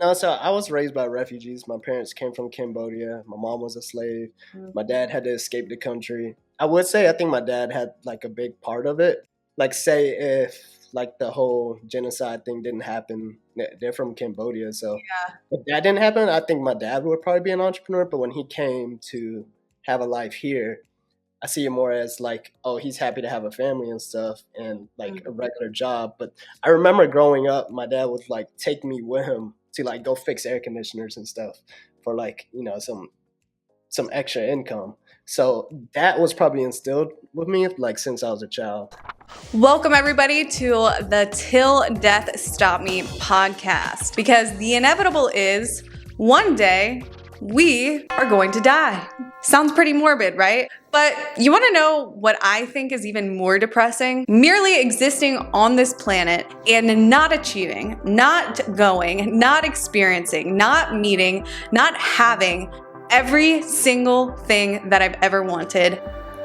No, so I was raised by refugees. My parents came from Cambodia. My mom was a slave. My dad had to escape the country. I would say I think my dad had like a big part of it. Like say if like the whole genocide thing didn't happen, they're from Cambodia, so Yeah. if that didn't happen, I think my dad would probably be an entrepreneur. But when he came to have a life here, I see it more as like, oh, he's happy to have a family and stuff and like a regular job. But I remember growing up, my dad would like take me with him to like go fix air conditioners and stuff for like, some extra income. So that was probably instilled with me like since I was a child. Welcome, everybody, to the Till Death Stop Me podcast. Because the inevitable is one day we are going to die. Sounds pretty morbid, right? But you want to know what I think is even more depressing? Merely existing on this planet and not achieving, not going, not experiencing, not meeting, not having every single thing that I've ever wanted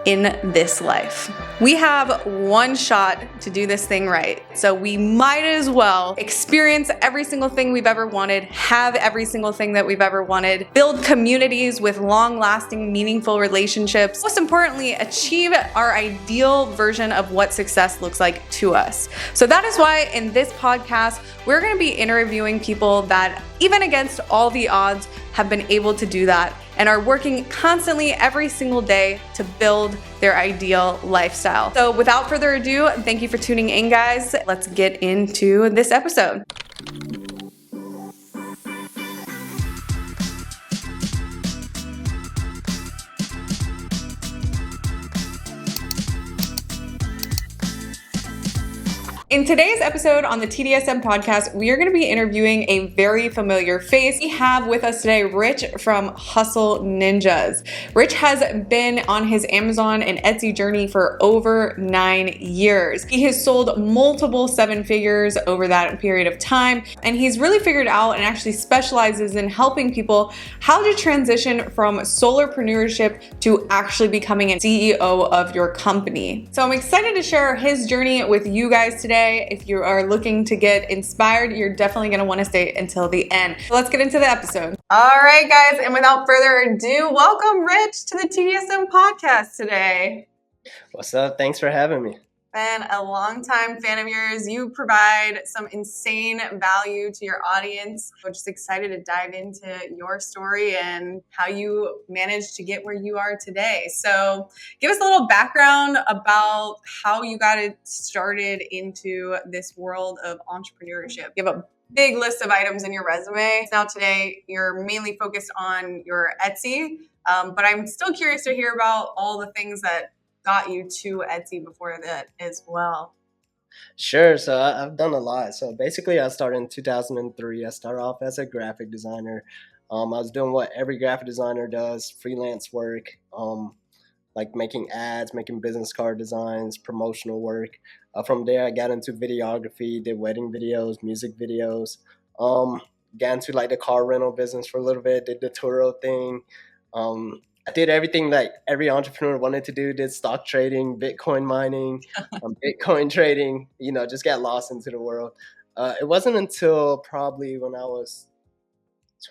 in this life. We have one shot to do this thing right. So we might as well experience every single thing we've ever wanted, have every single thing that we've ever wanted, build communities with long-lasting, meaningful relationships. Most importantly, achieve our ideal version of what success looks like to us. So that is why in this podcast, we're gonna be interviewing people that, even against all the odds, have been able to do that and are working constantly every single day to build their ideal lifestyle. So without further ado, thank you for tuning in, guys. Let's get into this episode. In today's episode on the TDSM podcast, we are going to be interviewing a very familiar face. We have with us today Rich from Hustle Ninjas. Rich has been on his Amazon and Etsy journey for over 9 years. He has sold multiple 7 figures over that period of time, and he's really figured out and actually specializes in helping people how to transition from solopreneurship to actually becoming a CEO of your company. So I'm excited to share his journey with you guys today. If you are looking to get inspired, you're definitely going to want to stay until the end. So let's get into the episode. All right, guys, and without further ado, welcome Rich to the TDSM podcast today. What's up? Thanks for having me. Been a longtime fan of yours. You provide some insane value to your audience. I'm just excited to dive into your story and how you managed to get where you are today. So give us a little background about how you got it started into this world of entrepreneurship. You have a big list of items in your resume. Now today, you're mainly focused on your Etsy, but I'm still curious to hear about all the things that got you to Etsy before that as well. Sure. So I've done a lot. So basically, I started in 2003. I started off as a graphic designer. I was doing what every graphic designer does, freelance work, like making ads, making business card designs, promotional work. From there, I got into videography, did wedding videos, music videos. Got into like the car rental business for a little bit, did the Turo thing. I did everything like every entrepreneur wanted to do, did stock trading, Bitcoin mining, Bitcoin trading, just got lost into the world. It wasn't until probably when I was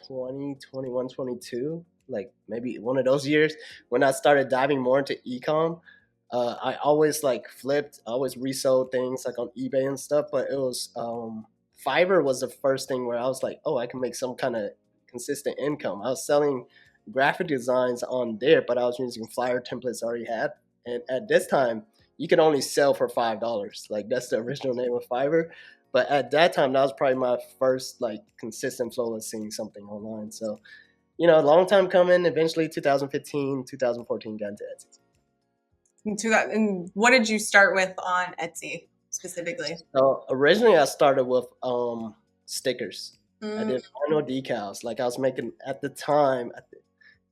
20, 21, 22, like maybe one of those years when I started diving more into e-com. I always like flipped, I always resold things like on eBay and stuff, but it was Fiverr was the first thing where I was like, oh, I can make some kind of consistent income. I was selling graphic designs on there, but I was using flyer templates I already had. And at this time, you could only sell for $5. Like that's the original name of Fiverr. But at that time, that was probably my first like consistent flow of seeing something online. So, long time coming. Eventually, 2015, 2014, got into Etsy. And what did you start with on Etsy specifically? So originally, I started with stickers. I did vinyl decals. Like I was making at the time.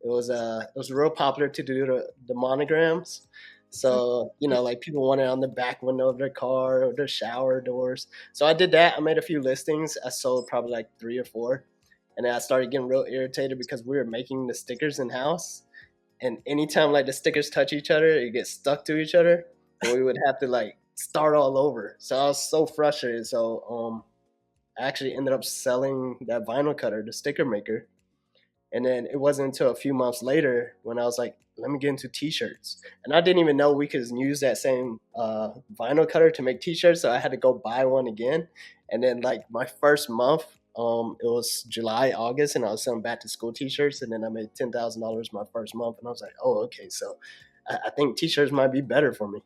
It was real popular to do the monograms. So, like people wanted on the back window of their car or their shower doors. So I did that. I made a few listings. I sold probably like 3 or 4. And then I started getting real irritated because we were making the stickers in-house. And anytime like the stickers touch each other, it gets stuck to each other. And we would have to like start all over. So I was so frustrated. So I actually ended up selling that vinyl cutter, the sticker maker. And then it wasn't until a few months later when I was like, let me get into t-shirts. And I didn't even know we could use that same vinyl cutter to make t-shirts. So I had to go buy one again. And then like my first month, it was July, August, and I was selling back to school t-shirts. And then I made $10,000 my first month. And I was like, oh, okay. So I think t-shirts might be better for me.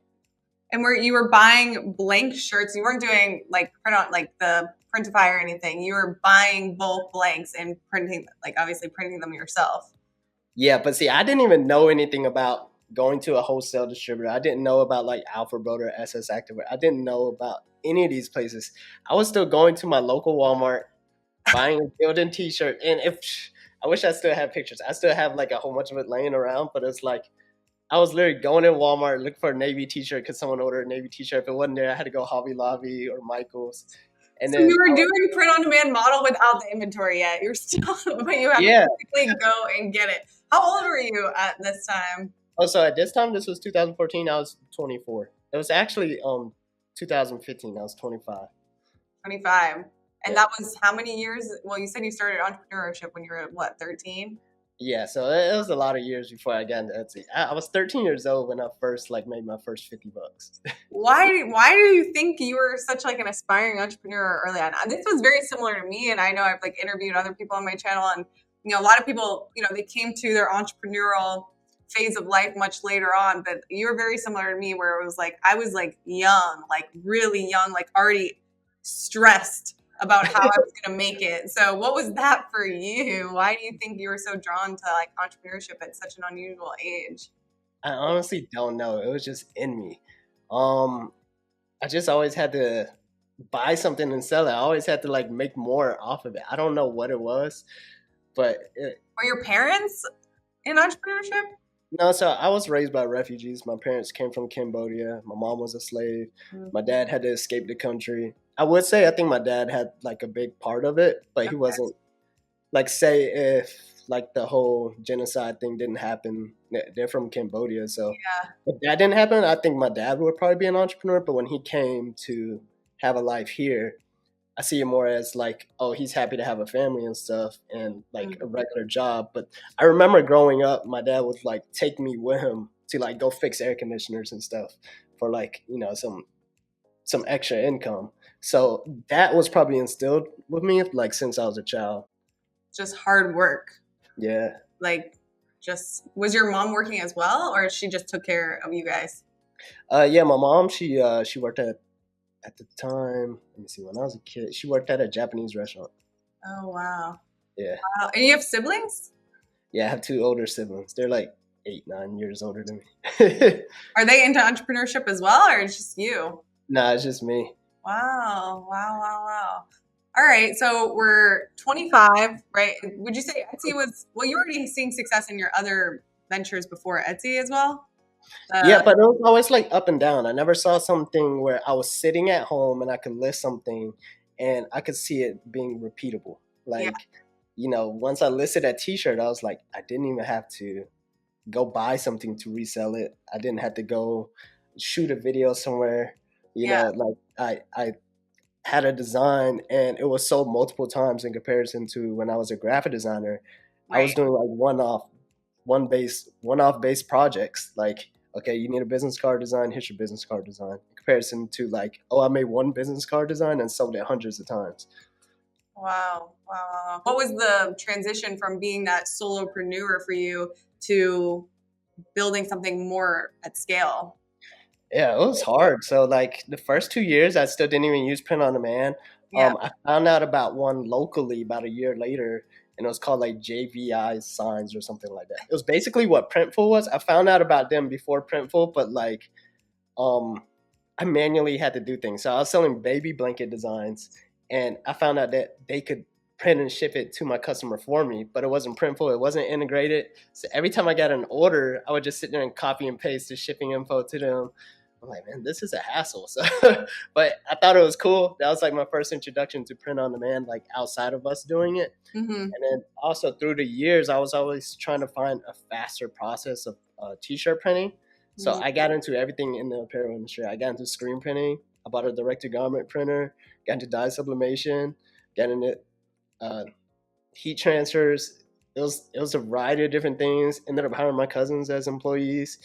And you were buying blank shirts. You weren't doing like print on like the Printify or anything. You were buying bulk blanks and printing, like obviously printing them yourself. Yeah, but see, I didn't even know anything about going to a wholesale distributor. I didn't know about like Alpha Broad or SS Activewear. I didn't know about any of these places. I was still going to my local Walmart, buying a Gildan t-shirt. And if I wish I still had pictures. I still have like a whole bunch of it laying around, but it's like I was literally going in Walmart looking for a Navy t-shirt because someone ordered a Navy t-shirt. If it wasn't there, I had to go Hobby Lobby or Michael's. And So then you were doing print on demand model without the inventory yet. You're still, but you have yeah. to quickly go and get it. How old were you at this time? Oh, so at this time, this was 2014. I was 24. It was actually 2015. I was 25. 25. And Yeah. that was how many years? Well, you said you started entrepreneurship when you were what, 13? Yeah, so it was a lot of years before I got into Etsy. I was 13 years old when I first like made my first $50. Why do you think you were such like an aspiring entrepreneur early on? This was very similar to me, and I know I've like interviewed other people on my channel, and a lot of people, they came to their entrepreneurial phase of life much later on, but you were very similar to me, where it was like I was like young, like really young, like already stressed about how I was going to make it. So what was that for you? Why do you think you were so drawn to like entrepreneurship at such an unusual age? I honestly don't know. It was just in me. I just always had to buy something and sell it. I always had to like make more off of it. I don't know what it was, but Were your parents in entrepreneurship? no, so I was raised by refugees. My parents came from Cambodia. My mom was a slave. My dad had to escape the country. I would say I think my dad had like a big part of it, but he wasn't like, say if like the whole genocide thing didn't happen, they're from Cambodia. So if that didn't happen, I think my dad would probably be an entrepreneur. But when he came to have a life here, I see it more as like, oh, he's happy to have a family and stuff and like a regular job. But I remember growing up, my dad would like take me with him to like go fix air conditioners and stuff for like, some extra income. So that was probably instilled with me like since I was a child. Just hard work. Yeah. Like was your mom working as well, or she just took care of you guys? Yeah, my mom, she worked at the time, let me see, when I was a kid, she worked at a Japanese restaurant. Oh, wow. Yeah. Wow. And you have siblings? Yeah, I have two older siblings. They're like 8, 9 years older than me. Are they into entrepreneurship as well, or it's just you? Nah, it's just me. Wow. All right, so we're 25, right? Would you say Etsy well, you were already seeing success in your other ventures before Etsy as well? Yeah, but it was always like up and down. I never saw something where I was sitting at home and I could list something and I could see it being repeatable. Like, once I listed a t-shirt, I was like, I didn't even have to go buy something to resell it. I didn't have to go shoot a video somewhere. Like I had a design and it was sold multiple times in comparison to when I was a graphic designer. Right. I was doing like one-off base projects. Like, okay, you need a business card design, here's your business card design. In comparison to like, oh, I made one business card design and sold it hundreds of times. Wow. What was the transition from being that solopreneur for you to building something more at scale? Yeah, it was hard. So like the first 2 years, I still didn't even use print on demand. I found out about one locally about a year later, and it was called like JVI Signs or something like that. It was basically what Printful was. I found out about them before Printful, but like, I manually had to do things. So I was selling baby blanket designs, and I found out that they could print and ship it to my customer for me, but it wasn't Printful. It wasn't integrated. So every time I got an order, I would just sit there and copy and paste the shipping info to them. I'm like, man, this is a hassle. So, but I thought it was cool. That was like my first introduction to print on demand, like outside of us doing it. And then also through the years, I was always trying to find a faster process of t-shirt printing. So I got into everything in the apparel industry. I got into screen printing. I bought a direct-to-garment printer, got into dye sublimation, getting it. Uh, Heat transfers. It was a variety of different things. Ended up hiring my cousins as employees.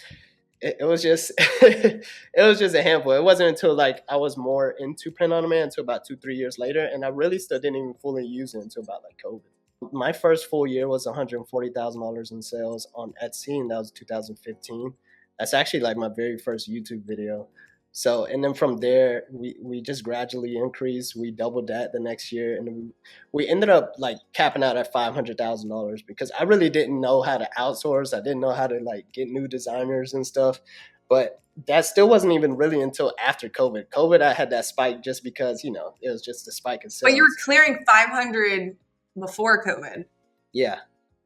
It was just it was just a handful. It wasn't until like I was more into print on demand until about 2 3 years later, and I really still didn't even fully use it until about like COVID. My first full year was $140,000 in sales on Etsy, and that was 2015. That's actually like my very first YouTube video. So, and then from there, we just gradually increased. We doubled that the next year, and we ended up like capping out at $500,000 because I really didn't know how to outsource. I didn't know how to like get new designers and stuff. But that still wasn't even really until after COVID. COVID, I had that spike just because it was just a spike in But you sales. were clearing 500 before COVID. Yeah.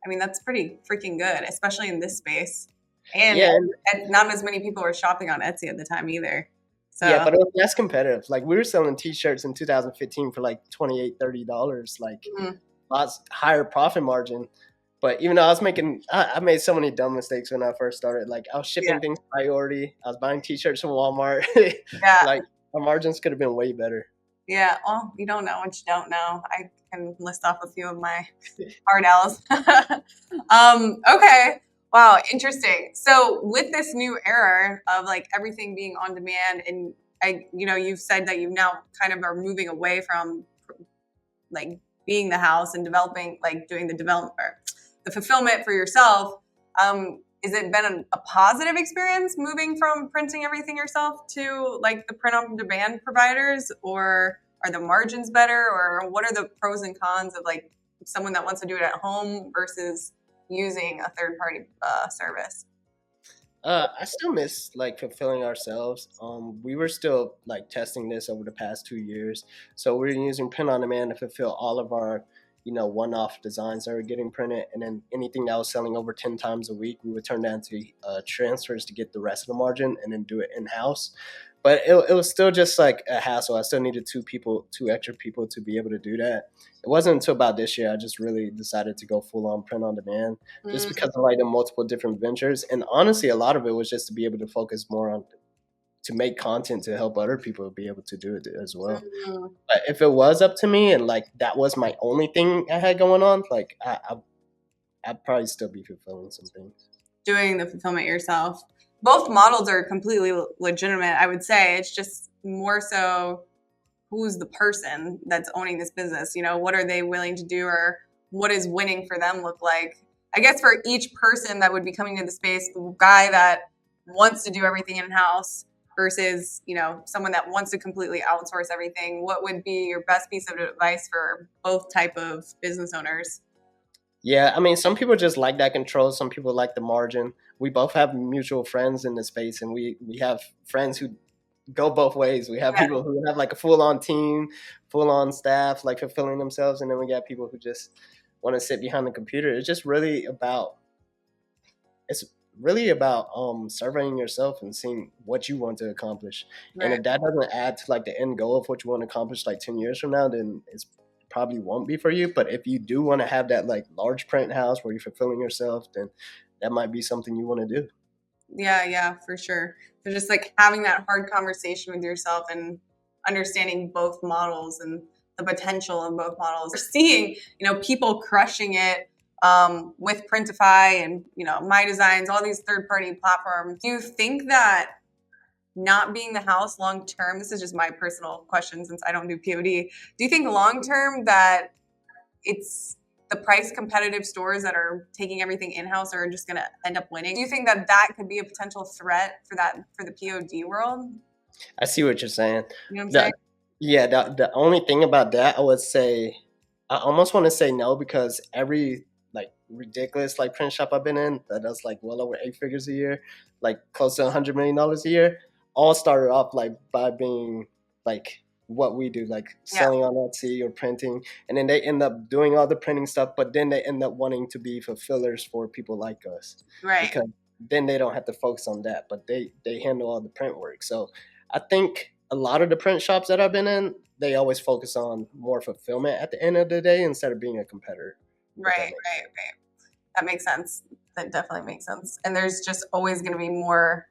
I mean, that's pretty freaking good, especially in this space. And, Yeah, and not as many people were shopping on Etsy at the time either. So yeah, but it was less competitive. Like we were selling T-shirts in 2015 for like $28, $30, like mhm. lots higher profit margin. But even though I made so many dumb mistakes when I first started. Like I was Yeah, shipping things priority. I was buying T-shirts from Walmart. yeah, Like our margins could have been way better. yeah. Well, you don't know what you don't know. I can list off a few of my hard L's. Okay. Wow, interesting. So with this new era of like everything being on demand, and you've said that you now kind of are moving away from like being the house and developing, like doing the development or the fulfillment for yourself. Has it been a positive experience moving from printing everything yourself to like the print on demand providers, or are the margins better, or what are the pros and cons of like someone that wants to do it at home versus using a third party service? I still miss like fulfilling ourselves. We were still like testing this over the past 2 years, so we're using print on demand to fulfill all of our, one-off designs that are getting printed, and then anything that was selling over 10 times a week, we would turn that into transfers to get the rest of the margin, and then do it in house. But it was still just like a hassle. I still needed two extra people to be able to do that. It wasn't until about this year I just really decided to go full on print on demand just Mm, because of like the multiple different ventures. And honestly, a lot of it was just to be able to focus more on to make content to help other people be able to do it as well. mm. But if it was up to me and like that was my only thing I had going on, like I'd probably still be fulfilling some things. Doing the fulfillment yourself. Both models are completely legitimate, I would say. It's just more so who's the person that's owning this business. What are they willing to do, or what is winning for them look like? I guess for each person that would be coming to the space, the guy that wants to do everything in-house versus someone that wants to completely outsource everything, what would be your best piece of advice for both type of business owners? Yeah, I mean, some people just like that control. Some people like the margin. We both have mutual friends in the space, and we have friends who go both ways. We have Yeah, people who have like a full on team, full on staff, like fulfilling themselves, and then we got people who just want to sit behind the computer. It's really about surveying yourself and seeing what you want to accomplish. And right. if that doesn't add to like the end goal of what you want to accomplish like 10 years from now, then it's probably won't be for you. But if you do want to have that like large print house where you're fulfilling yourself, then that might be something you want to do. Yeah, yeah, for sure. So just like having that hard conversation with yourself and understanding both models and the potential of both models. We're seeing, people crushing it with Printify and, My Designs, all these third-party platforms. Do you think that not being the house long term, this is just my personal question since I don't do POD, do you think long term that it's the price competitive stores that are taking everything in-house are just going to end up winning? Do you think that that could be a potential threat for the POD world? I see what you're saying. You know what I'm saying? The, yeah, the only thing about that, I would say, I almost want to say no because every like ridiculous like print shop I've been in that does like well over 8 figures a year, like close to $100 million a year, all started off like by being like what we do, like Yeah, selling on Etsy or printing, and then they end up doing all the printing stuff, but then they end up wanting to be fulfillers for people like us right. because then they don't have to focus on that, but they handle all the print work. So I think a lot of the print shops that I've been in, they always focus on more fulfillment at the end of the day instead of being a competitor. If Right, that makes right, right. That makes sense. That definitely makes sense. And there's just always going to be more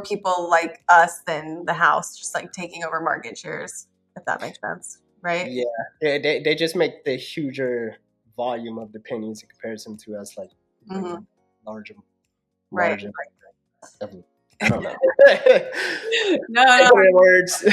people like us than the house, just like taking over market shares, if that makes sense. right? Yeah, they just make the huger volume of the pennies in comparison to us like Hmm. bringing larger Right. margin of, I don't know. No, no. Different words.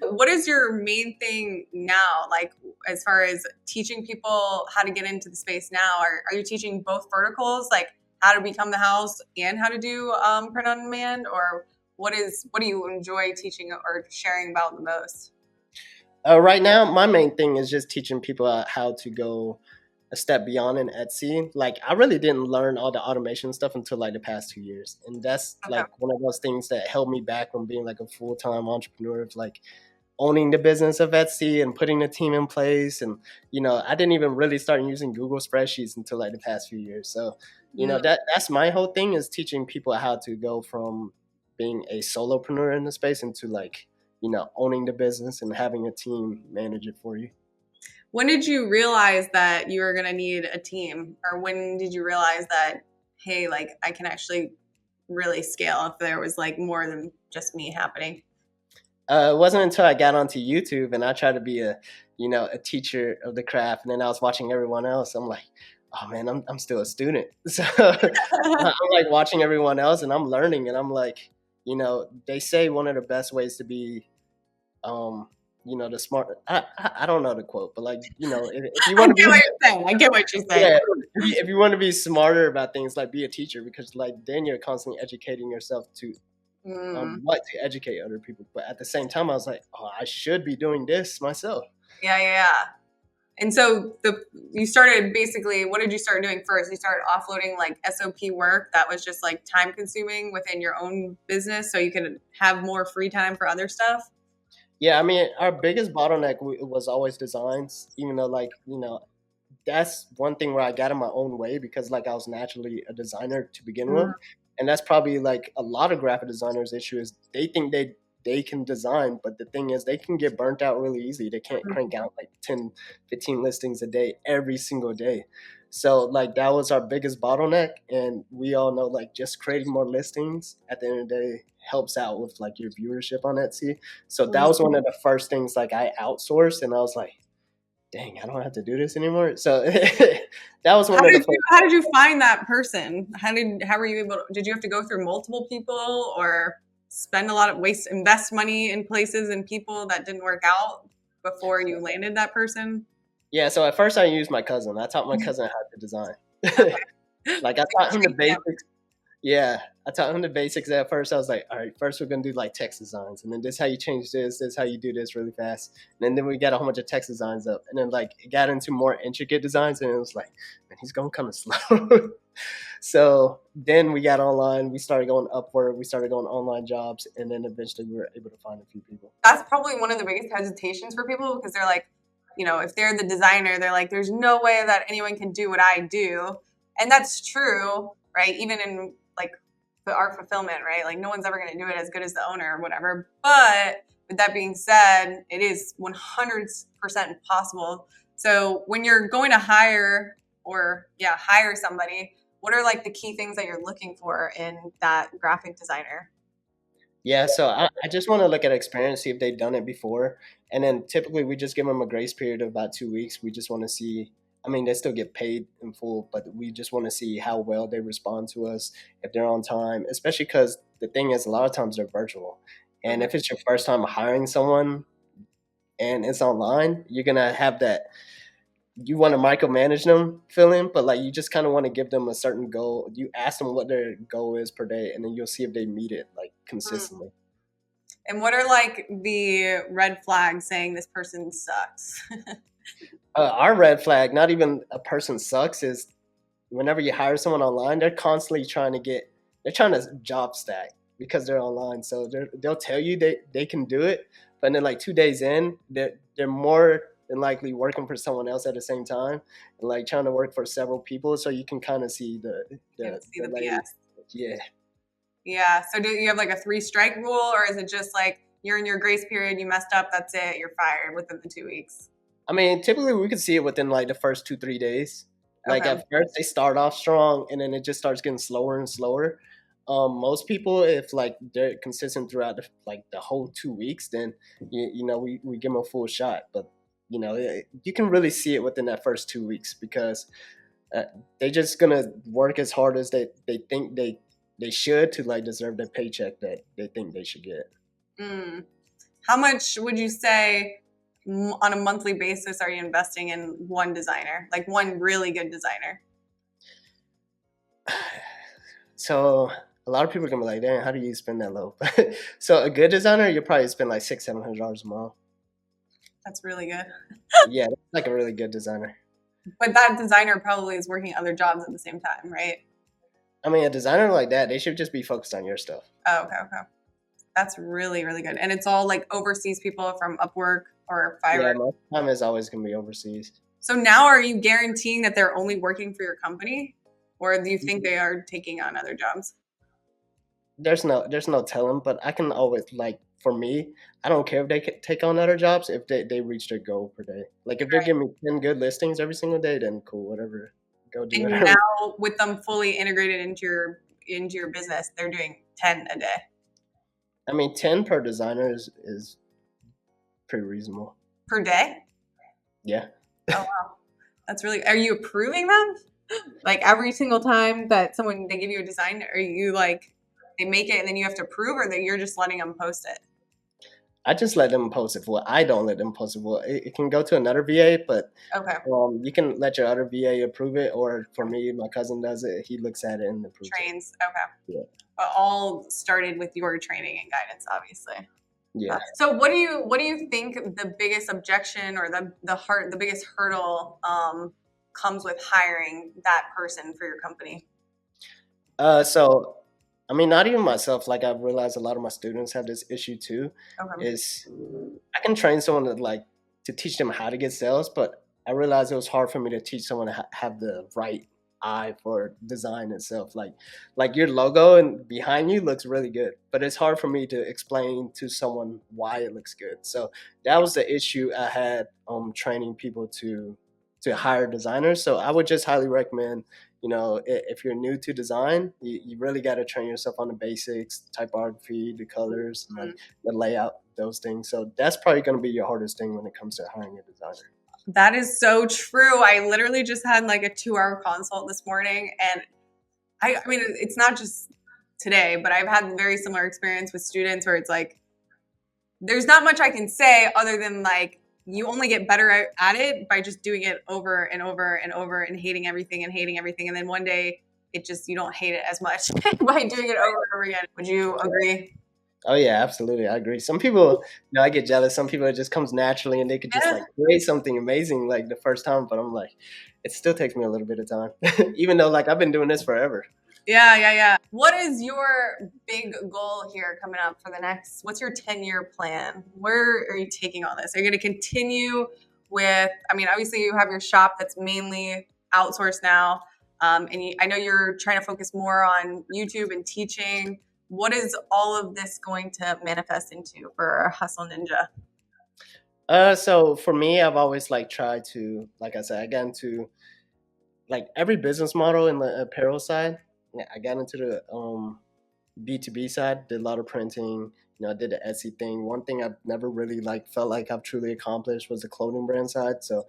What is your main thing now? Like, as far as teaching people how to get into the space now, are you teaching both verticals, like how to become the house and how to do print on demand, or what do you enjoy teaching or sharing about the most? Right now, my main thing is just teaching people how to go a step beyond in Etsy. Like, I really didn't learn all the automation stuff until like the past 2 years, and that's Okay. like one of those things that held me back from being like a full time entrepreneur. Of like owning the business of Etsy and putting the team in place, and I didn't even really start using Google spreadsheets until like the past few years. So, Mm. that's my whole thing is teaching people how to go from being a solopreneur in the space into like owning the business and having a team manage it for you. When did you realize that you were going to need a team, or when did you realize that, hey, like I can actually really scale if there was like more than just me happening? It wasn't until I got onto YouTube and I tried to be a teacher of the craft, and then I was watching everyone else. I'm like, oh man, I'm still a student. So I'm like watching everyone else and I'm learning, and I'm like, they say one of the best ways to be, um, the smart. I don't know the quote, but like, if you I want to get what be, you're saying. I get what you're saying. yeah, if you want to be smarter about things, like be a teacher, because like then you're constantly educating yourself to Mm. what to educate other people. But at the same time, I was like, oh, I should be doing this myself. Yeah, yeah, yeah. And so you started basically. What did you start doing first? You started offloading like SOP work that was just like time consuming within your own business, so you could have more free time for other stuff. Yeah, I mean, our biggest bottleneck was always designs, even though, like, that's one thing where I got in my own way because, like, I was naturally a designer to begin with. Mm. And that's probably like a lot of graphic designers' issue is they think they can design, but the thing is they can get burnt out really easy. They can't crank out like 10, 15 listings a day every single day. So like that was our biggest bottleneck, and we all know like just creating more listings at the end of the day helps out with like your viewership on Etsy. So that Mm. was one of the first things like I outsourced, and I was like, dang, I don't have to do this anymore. So that was one of the first. How did you find that person? How were you able to, did you have to go through multiple people or spend a lot of invest money in places and people that didn't work out before you landed that person? Yeah, so at first I used my cousin. I taught my cousin how to design. Okay. Like I So taught him the you trained basics. Yeah, I taught him the basics at first. I was like, all right, first we're gonna do like text designs, and then this is how you change this is how you do this really fast. And then we got a whole bunch of text designs up, and then like it got into more intricate designs, and it was like, man, he's going kind of slow. So then we got online. We started going Upwork. We started going online jobs, and then eventually we were able to find a few people. that's probably one of the biggest hesitations for people because they're like, if they're the designer, they're like, there's no way that anyone can do what I do. And that's true, right? Even in like the art fulfillment, right? Like no one's ever going to do it as good as the owner or whatever. But with that being said, it is 100% possible. So when you're going to hire somebody, what are like the key things that you're looking for in that graphic designer? Yeah, so I just want to look at experience, see if they've done it before. And then typically we just give them a grace period of about 2 weeks. We just want to see, I mean, they still get paid in full, but we just want to see how well they respond to us, if they're on time, especially because the thing is, a lot of times they're virtual. And Mhm. if it's your first time hiring someone and it's online, you're going to have that you want to micromanage them feeling, but like you just kind of want to give them a certain goal. You ask them what their goal is per day, and then you'll see if they meet it like Mm. consistently. And what are like the red flags saying this person sucks? Our red flag, not even a person sucks, is whenever you hire someone online, they're constantly they're trying to job stack because they're online. So they'll tell you they can do it, but then like 2 days in, they're more than likely working for someone else at the same time and like trying to work for several people. So you can kind of see You have to see the the lady. BS. Yeah. Yeah. So do you have like a 3 strike rule, or is it just like you're in your grace period, you messed up, that's it, you're fired within the 2 weeks? I mean, typically we can see it within like the first 2, 3 days. Like Okay. at first they start off strong and then it just starts getting slower and slower. Most people, if like they're consistent throughout like the whole 2 weeks, then we give them a full shot. But you can really see it within that first 2 weeks because they're just gonna work as hard as they think they should to like deserve the paycheck that they think they should get. Mm. How much would you say on a monthly basis are you investing in one designer, like one really good designer? So a lot of people are gonna be like, "Damn, how do you spend that low?" So a good designer, you probably spend like $600-700 a month. That's really good. Yeah, that's like a really good designer. But that designer probably is working other jobs at the same time, right? I mean, a designer like that, they should just be focused on your stuff. Oh, okay, okay. That's really, really good. And it's all like overseas people from Upwork or Yeah, Fiverr. my time is always gonna be overseas. So now are you guaranteeing that they're only working for your company? Or do you think they are taking on other jobs? There's no telling, but I can always like for me, I don't care if they take on other jobs if they reach their goal per day. Like if they're Right. giving me 10 good listings every single day, then cool, whatever. Go do And whatever. now with them fully integrated into your business, they're doing 10 a day I mean, 10 per designer is pretty reasonable. per day. Yeah. Oh wow. That's really, are you approving them? Like every single time that someone they give you a design, are you like they make it and then you have to approve, or that you're just letting them post it? I just let them post it for what I don't let them post it for. It can go to another VA, but Okay. you can let your other VA approve it, or for me, my cousin does it. He looks at it and approves it. Trains. Okay. Yeah. But all started with your training and guidance, obviously. Yeah. So what do you think the biggest objection or the biggest hurdle comes with hiring that person for your company? So I mean, not even myself. Like I've realized a lot of my students have this issue too. Okay. Is I can train someone to teach them how to get sales, but I realized it was hard for me to teach someone to have the right eye for design itself. Like your logo and behind you looks really good, but it's hard for me to explain to someone why it looks good. So that was the issue I had training people to hire designers. So I would just highly recommend, if you're new to design, you really got to train yourself on the basics, the typography, the colors, and like the layout, those things. So that's probably going to be your hardest thing when it comes to hiring a designer. That is so true. I literally just had like a 2-hour consult this morning, and I mean, it's not just today, but I've had a very similar experience with students where it's like, there's not much I can say other than like, you only get better at it by just doing it over and over and over and hating everything and hating everything. And then one day it just, you don't hate it as much by doing it over and over again. Would you agree? Oh yeah, absolutely. I agree. Some people, I get jealous. Some people it just comes naturally and they could just Yeah. like create something amazing like the first time. But I'm like, it still takes me a little bit of time, even though like I've been doing this forever. Yeah. What is your big goal here coming up for the next, what's your 10-year plan? Where are you taking all this? Are you going to continue with, I mean, obviously you have your shop that's mainly outsourced now. I know you're trying to focus more on YouTube and teaching. What is all of this going to manifest into for Hustle Ninja? So for me, I've always like tried to, like I said, I got into like every business model in the apparel side. Yeah, I got into the B2B side, did a lot of printing. I did the Etsy thing. One thing I've never really like felt like I've truly accomplished was the clothing brand side. So,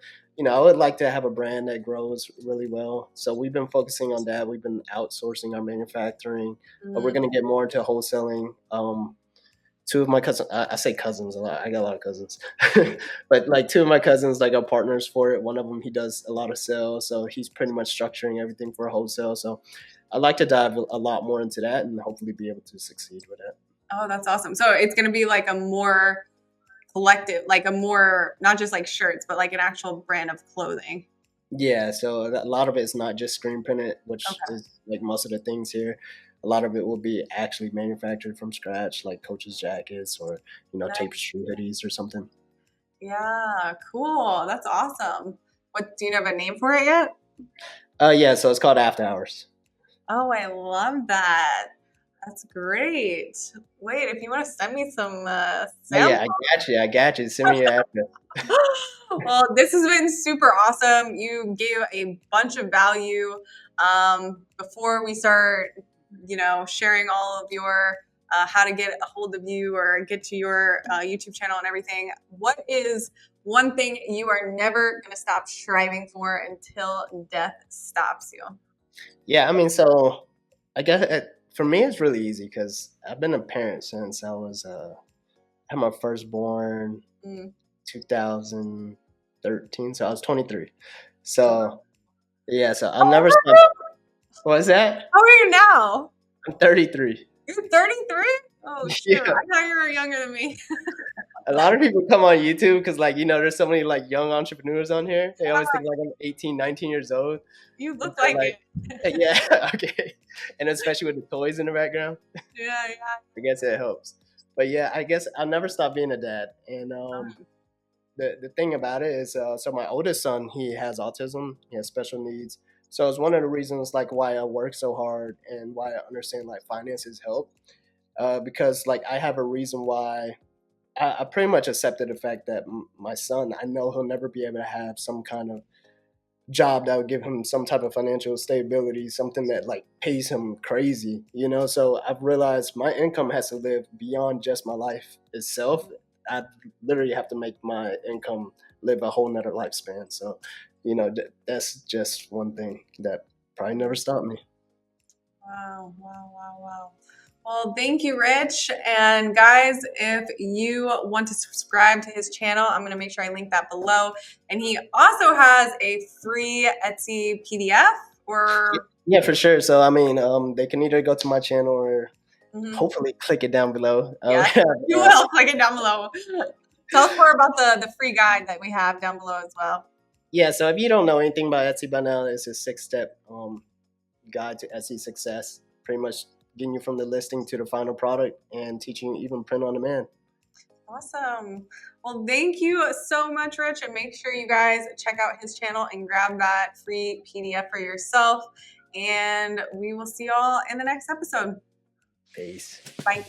I would like to have a brand that grows really well. So we've been focusing on that. We've been outsourcing our manufacturing, but we're going to get more into wholesaling. Two of my cousins, I say cousins a lot. I got a lot of cousins, but like two of my cousins, like are partners for it. One of them, he does a lot of sales. So he's pretty much structuring everything for wholesale. So I'd like to dive a lot more into that and hopefully be able to succeed with it. Oh, that's awesome. So it's going to be like a more collective, like a more, not just like shirts, but like an actual brand of clothing. Yeah, so a lot of it is not just screen printed, which Okay. is like most of the things here. A lot of it will be actually manufactured from scratch, like coaches' jackets or tapestry hoodies or something. Yeah, cool. That's awesome. What, do you have a name for it yet? Yeah, so it's called After Hours. Oh, I love that. That's great. Wait, if you want to send me some Oh yeah, samples. I got you. Send me your address. Well, this has been super awesome. You gave a bunch of value. Before we start, sharing all of your how to get a hold of you or get to your YouTube channel and everything, what is one thing you are never going to stop striving for until death stops you? Yeah, I mean, so I guess for me it's really easy because I've been a parent since I was had my firstborn Mm. 2013, so I was 23. Oh, wow. So yeah, so I'll Oh, never stop. What was that? how are you now? I'm 33. You're 33? Oh, shoot. Yeah, I thought you were younger than me. a lot of people come on YouTube because like there's so many like young entrepreneurs on here. They always think like I'm 18, 19 years old. You And look so like like, it. yeah, okay, and especially with the toys in the background, Yeah, I guess it helps. But yeah, I guess I'll never stop being a dad. And the thing about it is, so my oldest son, he has autism, he has special needs. So it's one of the reasons like why I work so hard and why I understand like finances help. Because like I have a reason why I pretty much accepted the fact that my son, I know he'll never be able to have some kind of job that would give him some type of financial stability, something that like pays him crazy, So I've realized my income has to live beyond just my life itself. I literally have to make my income live a whole nother lifespan. So, that's just one thing that probably never stopped me. wow, wow, wow, wow. Well, thank you, Rich. And guys, if you want to subscribe to his channel, I'm going to make sure I link that below. And he also has a free Etsy PDF or. Yeah, for sure. So, I mean, they can either go to my channel or Mhm. hopefully click it down below. Yeah, you will. Click it down below. Tell us more about the free guide that we have down below as well. Yeah, so if you don't know anything about Etsy by now, it's a 6-step guide to Etsy success. Pretty much getting you from the listing to the final product and teaching you even print on demand. Awesome. Well, thank you so much, Rich. And make sure you guys check out his channel and grab that free PDF for yourself. And we will see y'all in the next episode. Peace. Bye.